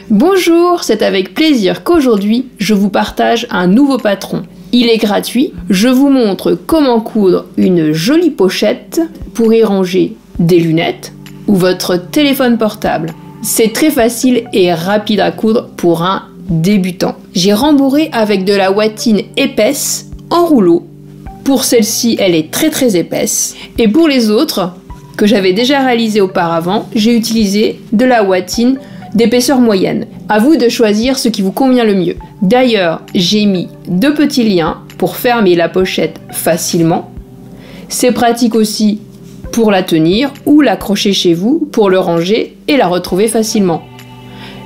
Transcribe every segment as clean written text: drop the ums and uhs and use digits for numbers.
Bonjour, c'est avec plaisir qu'aujourd'hui je vous partage un nouveau patron. Il est gratuit, je vous montre comment coudre une jolie pochette pour y ranger des lunettes ou votre téléphone portable. C'est très facile et rapide à coudre pour un débutant. J'ai rembourré avec de la ouatine épaisse en rouleau. Pour celle-ci, elle est très épaisse. Et pour les autres, que j'avais déjà réalisées auparavant, j'ai utilisé de la ouatine d'épaisseur moyenne. À vous de choisir ce qui vous convient le mieux. D'ailleurs, j'ai mis 2 petits liens pour fermer la pochette facilement. C'est pratique aussi pour la tenir ou l'accrocher chez vous pour le ranger et la retrouver facilement.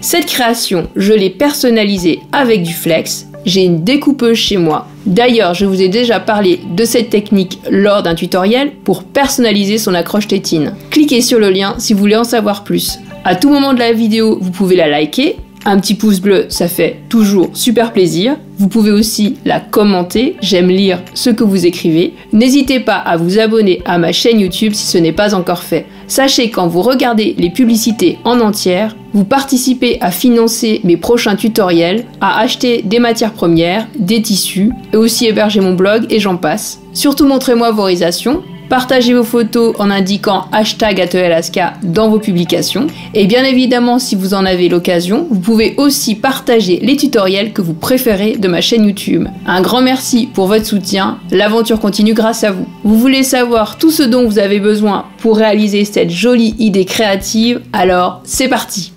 Cette création, je l'ai personnalisée avec du flex. J'ai une découpeuse chez moi. D'ailleurs, je vous ai déjà parlé de cette technique lors d'un tutoriel pour personnaliser son accroche tétine. Cliquez sur le lien si vous voulez en savoir plus. À tout moment de la vidéo, vous pouvez la liker. Un petit pouce bleu, ça fait toujours super plaisir. Vous pouvez aussi la commenter, j'aime lire ce que vous écrivez. N'hésitez pas à vous abonner à ma chaîne YouTube si ce n'est pas encore fait. Sachez quand vous regardez les publicités en entière, vous participez à financer mes prochains tutoriels, à acheter des matières premières, des tissus, et aussi héberger mon blog et j'en passe. Surtout montrez-moi vos réalisations. Partagez vos photos en indiquant #AtelierLaska dans vos publications. Et bien évidemment, si vous en avez l'occasion, vous pouvez aussi partager les tutoriels que vous préférez de ma chaîne YouTube. Un grand merci pour votre soutien. L'aventure continue grâce à vous. Vous voulez savoir tout ce dont vous avez besoin pour réaliser cette jolie idée créative? Alors, c'est parti!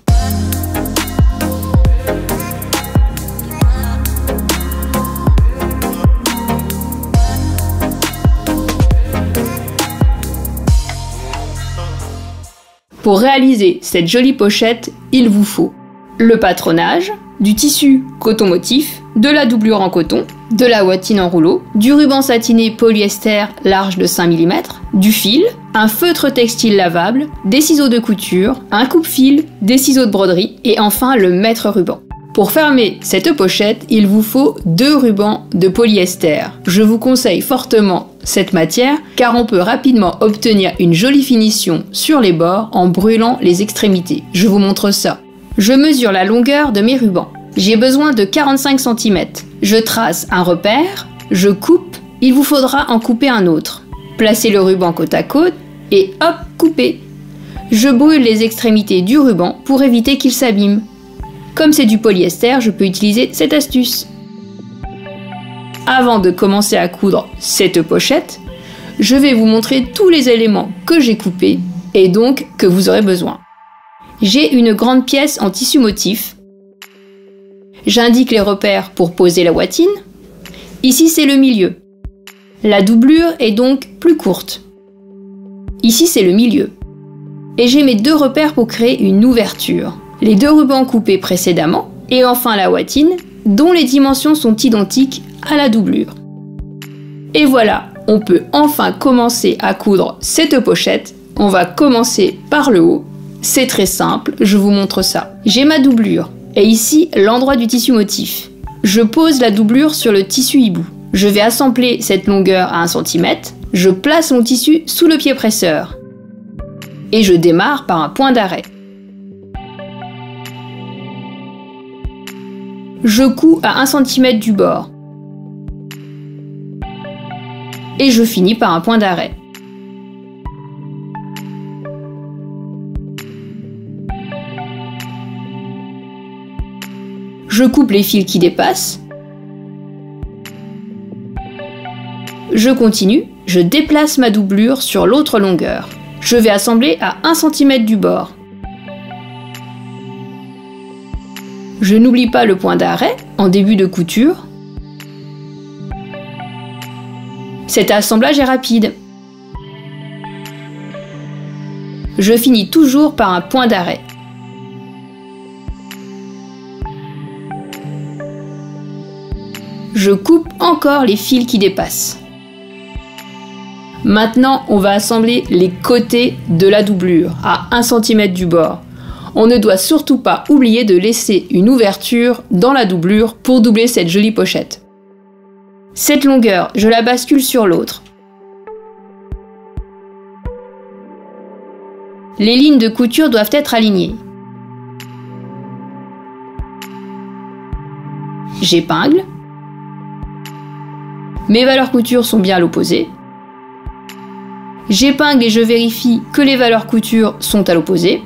Pour réaliser cette jolie pochette, il vous faut le patronage, du tissu coton motif, de la doublure en coton, de la ouatine en rouleau, du ruban satiné polyester large de 5 mm, du fil, un feutre textile lavable, des ciseaux de couture, un coupe-fil, des ciseaux de broderie et enfin le mètre ruban. Pour fermer cette pochette, il vous faut 2 rubans de polyester. Je vous conseille fortement cette matière car on peut rapidement obtenir une jolie finition sur les bords en brûlant les extrémités. Je vous montre ça. Je mesure la longueur de mes rubans. J'ai besoin de 45 cm. Je trace un repère, je coupe, il vous faudra en couper un autre. Placez le ruban côte à côte et hop, coupez. Je brûle les extrémités du ruban pour éviter qu'il s'abîme. Comme c'est du polyester, je peux utiliser cette astuce. Avant de commencer à coudre cette pochette, je vais vous montrer tous les éléments que j'ai coupés et donc que vous aurez besoin. J'ai une grande pièce en tissu motif. J'indique les repères pour poser la ouatine. Ici, c'est le milieu. La doublure est donc plus courte. Ici, c'est le milieu. Et j'ai mes 2 repères pour créer une ouverture. Les 2 rubans coupés précédemment et enfin la ouatine dont les dimensions sont identiques à la doublure. Et voilà, on peut enfin commencer à coudre cette pochette. On va commencer par le haut. C'est très simple, je vous montre ça. J'ai ma doublure et ici l'endroit du tissu motif. Je pose la doublure sur le tissu hibou. Je vais assembler cette longueur à 1 cm. Je place mon tissu sous le pied presseur et je démarre par un point d'arrêt. Je couds à 1 cm du bord. Et je finis par un point d'arrêt. Je coupe les fils qui dépassent. Je continue, je déplace ma doublure sur l'autre longueur. Je vais assembler à 1 cm du bord. Je n'oublie pas le point d'arrêt en début de couture. Cet assemblage est rapide. Je finis toujours par un point d'arrêt. Je coupe encore les fils qui dépassent. Maintenant, on va assembler les côtés de la doublure à 1 cm du bord. On ne doit surtout pas oublier de laisser une ouverture dans la doublure pour doubler cette jolie pochette. Cette longueur, je la bascule sur l'autre. Les lignes de couture doivent être alignées. j'épingle. Mes valeurs couture sont bien à l'opposé. J'épingle et je vérifie que les valeurs couture sont à l'opposé.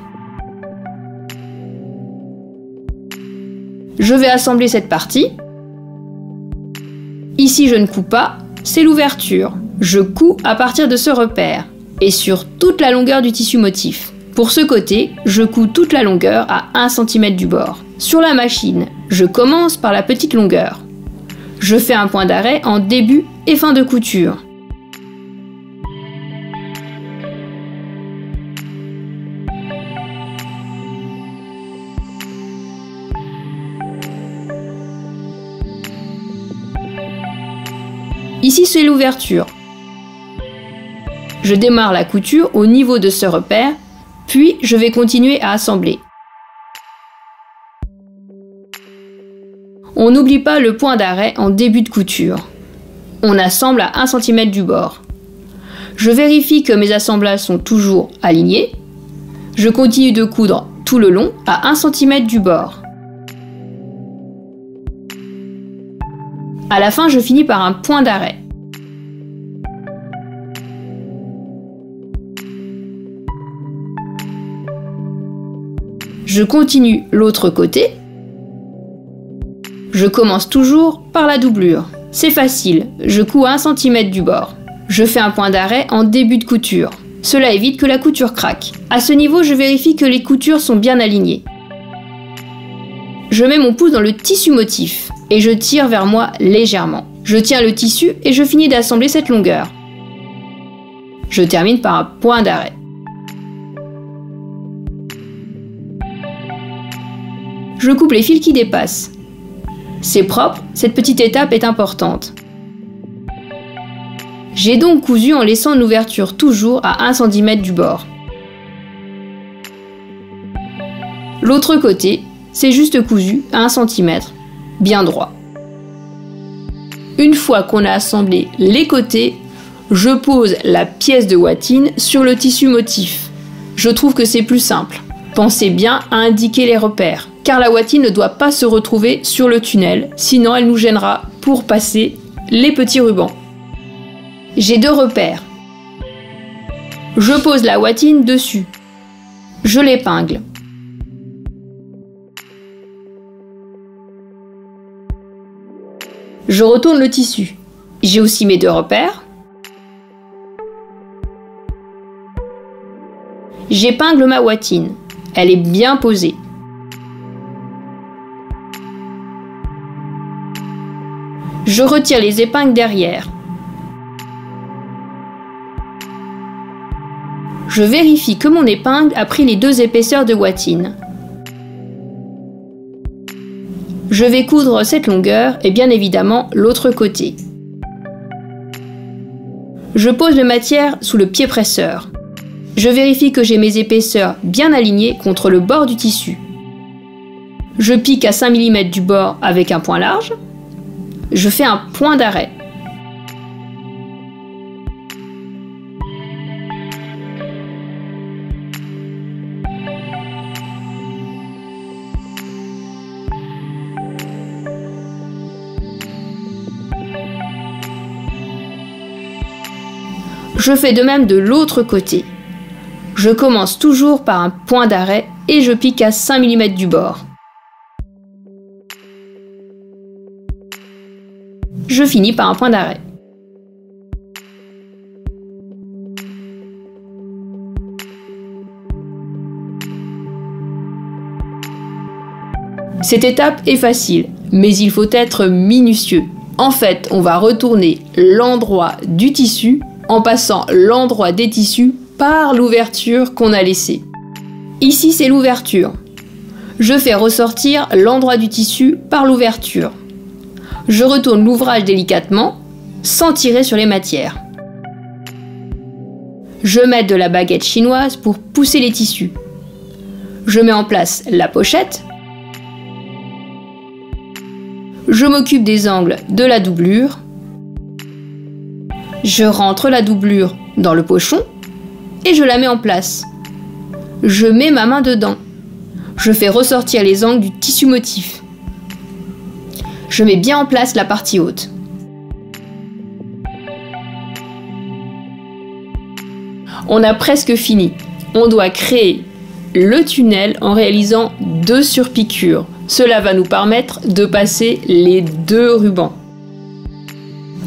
Je vais assembler cette partie. Ici, je ne couds pas, c'est l'ouverture. Je couds à partir de ce repère et sur toute la longueur du tissu motif. Pour ce côté, je couds toute la longueur à 1 cm du bord. Sur la machine, je commence par la petite longueur. Je fais un point d'arrêt en début et fin de couture. Ici, c'est l'ouverture. Je démarre la couture au niveau de ce repère, puis je vais continuer à assembler. On n'oublie pas le point d'arrêt en début de couture. On assemble à 1 cm du bord. Je vérifie que mes assemblages sont toujours alignés. Je continue de coudre tout le long à 1 cm du bord. À la fin, je finis par un point d'arrêt. Je continue l'autre côté. Je commence toujours par la doublure. C'est facile, je couds à 1 cm du bord. Je fais un point d'arrêt en début de couture. Cela évite que la couture craque. À ce niveau, je vérifie que les coutures sont bien alignées. Je mets mon pouce dans le tissu motif et je tire vers moi légèrement. Je tiens le tissu et je finis d'assembler cette longueur. Je termine par un point d'arrêt. Je coupe les fils qui dépassent. C'est propre, cette petite étape est importante. J'ai donc cousu en laissant une ouverture toujours à 1 cm du bord. L'autre côté, c'est juste cousu à 1 cm, bien droit. Une fois qu'on a assemblé les côtés, je pose la pièce de watine sur le tissu motif. Je trouve que c'est plus simple. Pensez bien à indiquer les repères, car la watine ne doit pas se retrouver sur le tunnel, sinon elle nous gênera pour passer les petits rubans. J'ai 2 repères. Je pose la watine dessus. Je l'épingle. Je retourne le tissu. J'ai aussi mes 2 repères. J'épingle ma watine. Elle est bien posée. Je retire les épingles derrière. Je vérifie que mon épingle a pris les 2 épaisseurs de watine. Je vais coudre cette longueur et bien évidemment l'autre côté. Je pose la matière sous le pied presseur. Je vérifie que j'ai mes épaisseurs bien alignées contre le bord du tissu. Je pique à 5 mm du bord avec un point large. Je fais un point d'arrêt. Je fais de même de l'autre côté. Je commence toujours par un point d'arrêt et je pique à 5 mm du bord. Je finis par un point d'arrêt. Cette étape est facile, mais il faut être minutieux. En fait, on va retourner l'endroit du tissu en passant l'endroit des tissus par l'ouverture qu'on a laissée. Ici, c'est l'ouverture. Je fais ressortir l'endroit du tissu par l'ouverture. Je retourne l'ouvrage délicatement, sans tirer sur les matières. Je mets de la baguette chinoise pour pousser les tissus. Je mets en place la pochette. Je m'occupe des angles de la doublure. Je rentre la doublure dans le pochon et je la mets en place. Je mets ma main dedans. Je fais ressortir les angles du tissu motif. Je mets bien en place la partie haute. On a presque fini. On doit créer le tunnel en réalisant 2 surpiqûres. Cela va nous permettre de passer les 2 rubans.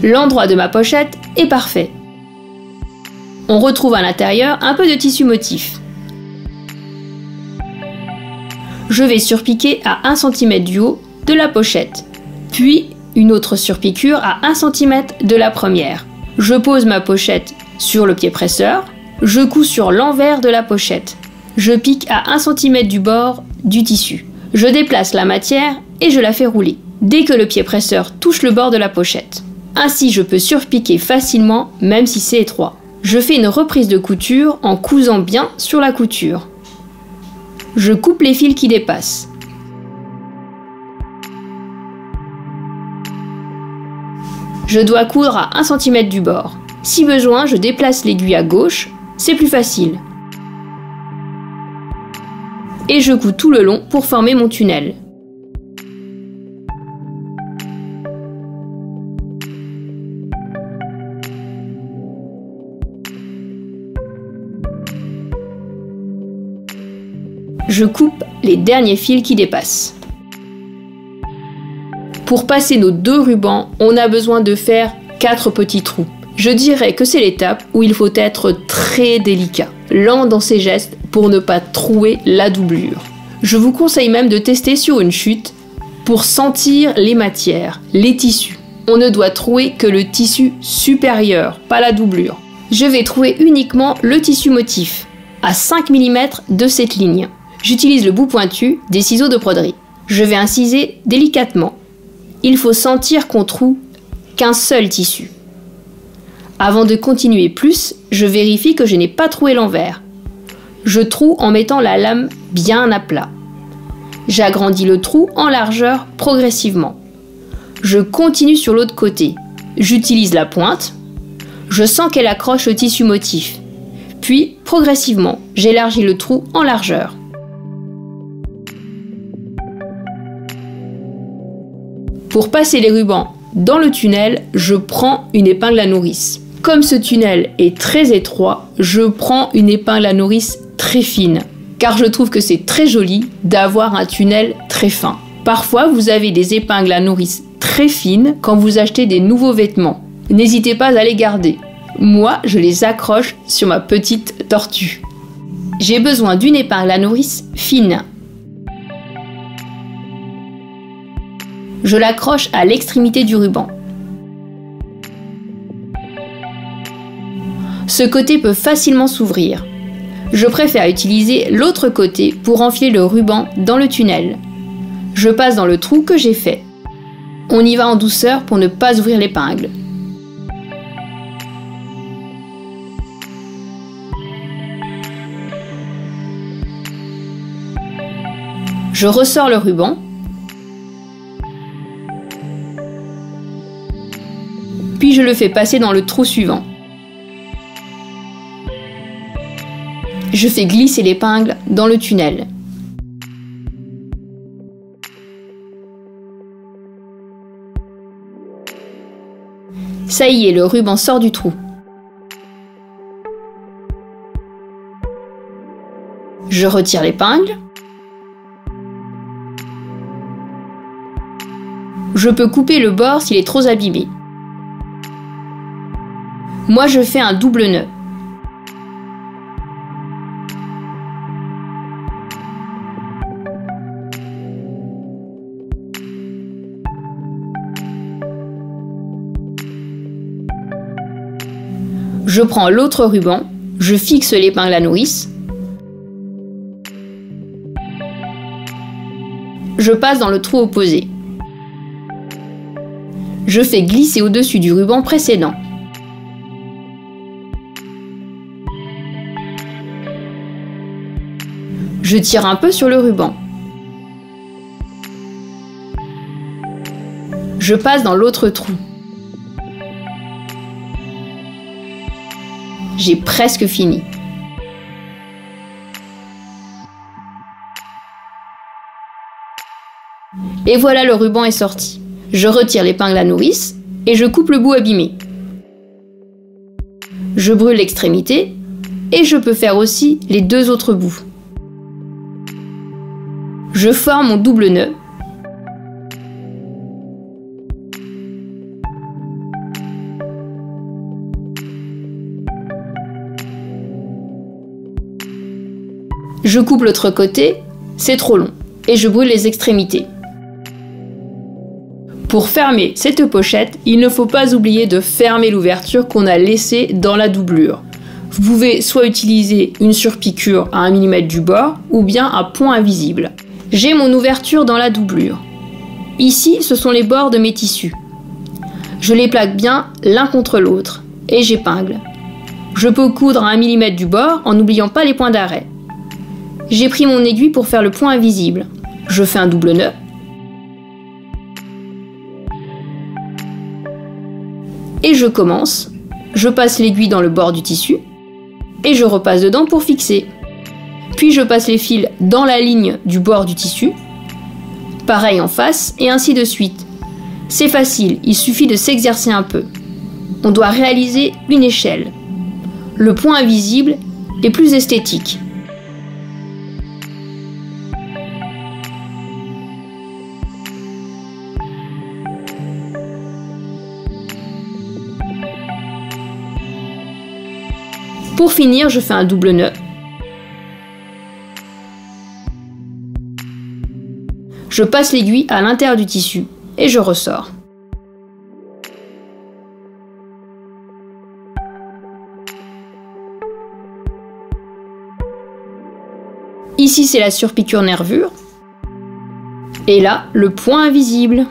L'endroit de ma pochette est parfait. On retrouve à l'intérieur un peu de tissu motif. Je vais surpiquer à 1 cm du haut de la pochette, puis une autre surpiqûre à 1 cm de la première. Je pose ma pochette sur le pied presseur, je couds sur l'envers de la pochette. Je pique à 1 cm du bord du tissu. Je déplace la matière et je la fais rouler, dès que le pied presseur touche le bord de la pochette. Ainsi, je peux surpiquer facilement, même si c'est étroit. Je fais une reprise de couture en cousant bien sur la couture. Je coupe les fils qui dépassent. Je dois coudre à 1 cm du bord. Si besoin, je déplace l'aiguille à gauche, c'est plus facile. Et je couds tout le long pour former mon tunnel. Je coupe les derniers fils qui dépassent. Pour passer nos 2 rubans, on a besoin de faire 4 petits trous. Je dirais que c'est l'étape où il faut être très délicat, lent dans ses gestes pour ne pas trouer la doublure. Je vous conseille même de tester sur une chute pour sentir les matières, les tissus. On ne doit trouver que le tissu supérieur, pas la doublure. Je vais trouver uniquement le tissu motif, à 5 mm de cette ligne. J'utilise le bout pointu des ciseaux de broderie. Je vais inciser délicatement. Il faut sentir qu'on trouve qu'un seul tissu. Avant de continuer plus, je vérifie que je n'ai pas troué l'envers. Je troue en mettant la lame bien à plat. J'agrandis le trou en largeur progressivement. Je continue sur l'autre côté. J'utilise la pointe. Je sens qu'elle accroche au tissu motif. Puis, progressivement, j'élargis le trou en largeur. Pour passer les rubans dans le tunnel, je prends une épingle à nourrice. Comme ce tunnel est très étroit, je prends une épingle à nourrice très fine, car je trouve que c'est très joli d'avoir un tunnel très fin. Parfois, vous avez des épingles à nourrice très fines quand vous achetez des nouveaux vêtements. N'hésitez pas à les garder. Moi, je les accroche sur ma petite tortue. J'ai besoin d'une épingle à nourrice fine. Je l'accroche à l'extrémité du ruban. Ce côté peut facilement s'ouvrir. Je préfère utiliser l'autre côté pour enfiler le ruban dans le tunnel. Je passe dans le trou que j'ai fait. On y va en douceur pour ne pas ouvrir l'épingle. Je ressors le ruban. Puis je le fais passer dans le trou suivant. Je fais glisser l'épingle dans le tunnel. Ça y est, le ruban sort du trou. Je retire l'épingle. Je peux couper le bord s'il est trop abîmé. Moi, je fais un double nœud. Je prends l'autre ruban, je fixe l'épingle à nourrice. Je passe dans le trou opposé. Je fais glisser au-dessus du ruban précédent. Je tire un peu sur le ruban. Je passe dans l'autre trou. J'ai presque fini. Et voilà, le ruban est sorti. Je retire l'épingle à nourrice et je coupe le bout abîmé. Je brûle l'extrémité et je peux faire aussi les deux autres bouts. Je forme mon double nœud. Je coupe l'autre côté, c'est trop long, et je brûle les extrémités. Pour fermer cette pochette, il ne faut pas oublier de fermer l'ouverture qu'on a laissée dans la doublure. Vous pouvez soit utiliser une surpiqûre à 1 mm du bord, ou bien un point invisible. J'ai mon ouverture dans la doublure. Ici, ce sont les bords de mes tissus. Je les plaque bien l'un contre l'autre, et j'épingle. Je peux coudre à 1 mm du bord en n'oubliant pas les points d'arrêt. J'ai pris mon aiguille pour faire le point invisible. Je fais un double nœud. Et je commence. Je passe l'aiguille dans le bord du tissu. Et je repasse dedans pour fixer. Puis je passe les fils dans la ligne du bord du tissu. Pareil en face et ainsi de suite. C'est facile, il suffit de s'exercer un peu. On doit réaliser une échelle. Le point invisible est plus esthétique. Pour finir, je fais un double nœud. Je passe l'aiguille à l'intérieur du tissu et je ressors. Ici, c'est la surpiqûre nervure. Et là, le point invisible.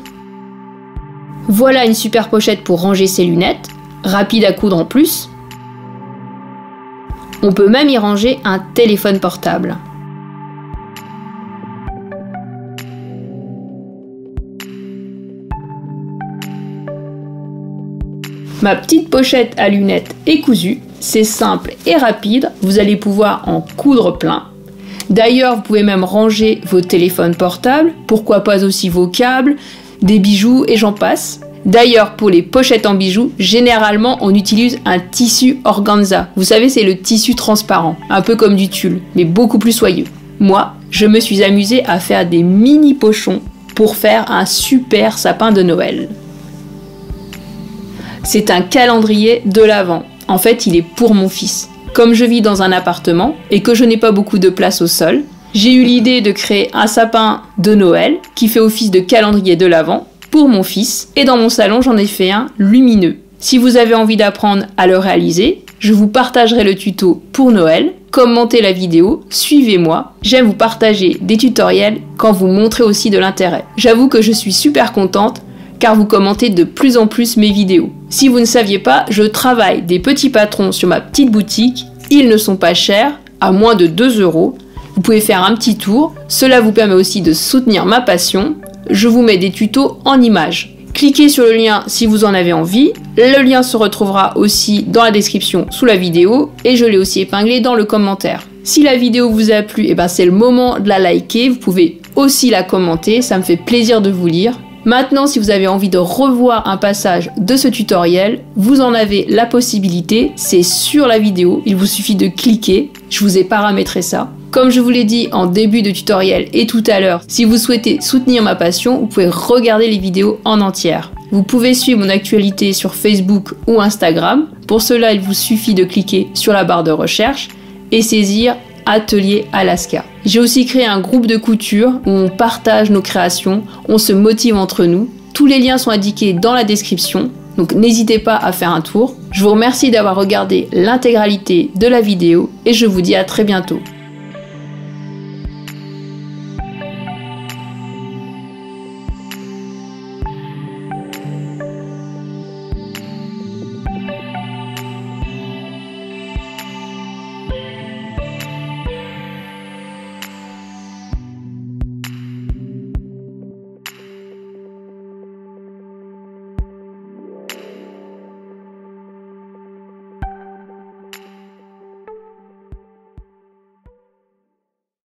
Voilà une super pochette pour ranger ses lunettes, rapide à coudre en plus. On peut même y ranger un téléphone portable. Ma petite pochette à lunettes est cousue, c'est simple et rapide, vous allez pouvoir en coudre plein. D'ailleurs, vous pouvez même ranger vos téléphones portables, pourquoi pas aussi vos câbles, des bijoux et j'en passe. D'ailleurs, pour les pochettes en bijoux, généralement, on utilise un tissu organza. Vous savez, c'est le tissu transparent, un peu comme du tulle, mais beaucoup plus soyeux. Moi, je me suis amusée à faire des mini pochons pour faire un super sapin de Noël. C'est un calendrier de l'Avent. En fait, il est pour mon fils. Comme je vis dans un appartement et que je n'ai pas beaucoup de place au sol, j'ai eu l'idée de créer un sapin de Noël qui fait office de calendrier de l'Avent pour mon fils, et dans mon salon j'en ai fait un lumineux. Si vous avez envie d'apprendre à le réaliser, je vous partagerai le tuto pour Noël. Commentez la vidéo, suivez-moi. J'aime vous partager des tutoriels quand vous montrez aussi de l'intérêt. J'avoue que je suis super contente car vous commentez de plus en plus mes vidéos. Si vous ne saviez pas, je travaille des petits patrons sur ma petite boutique. Ils ne sont pas chers, à moins de 2 €. Vous pouvez faire un petit tour. Cela vous permet aussi de soutenir ma passion. Je vous mets des tutos en images. Cliquez sur le lien si vous en avez envie. Le lien se retrouvera aussi dans la description sous la vidéo et je l'ai aussi épinglé dans le commentaire. Si la vidéo vous a plu, c'est le moment de la liker. Vous pouvez aussi la commenter, ça me fait plaisir de vous lire. Maintenant, si vous avez envie de revoir un passage de ce tutoriel, vous en avez la possibilité, c'est sur la vidéo, il vous suffit de cliquer, je vous ai paramétré ça. Comme je vous l'ai dit en début de tutoriel et tout à l'heure, si vous souhaitez soutenir ma passion, vous pouvez regarder les vidéos en entière. Vous pouvez suivre mon actualité sur Facebook ou Instagram. Pour cela, il vous suffit de cliquer sur la barre de recherche et saisir Atelier Alaska. J'ai aussi créé un groupe de couture où on partage nos créations, on se motive entre nous. Tous les liens sont indiqués dans la description, donc n'hésitez pas à faire un tour. Je vous remercie d'avoir regardé l'intégralité de la vidéo et je vous dis à très bientôt.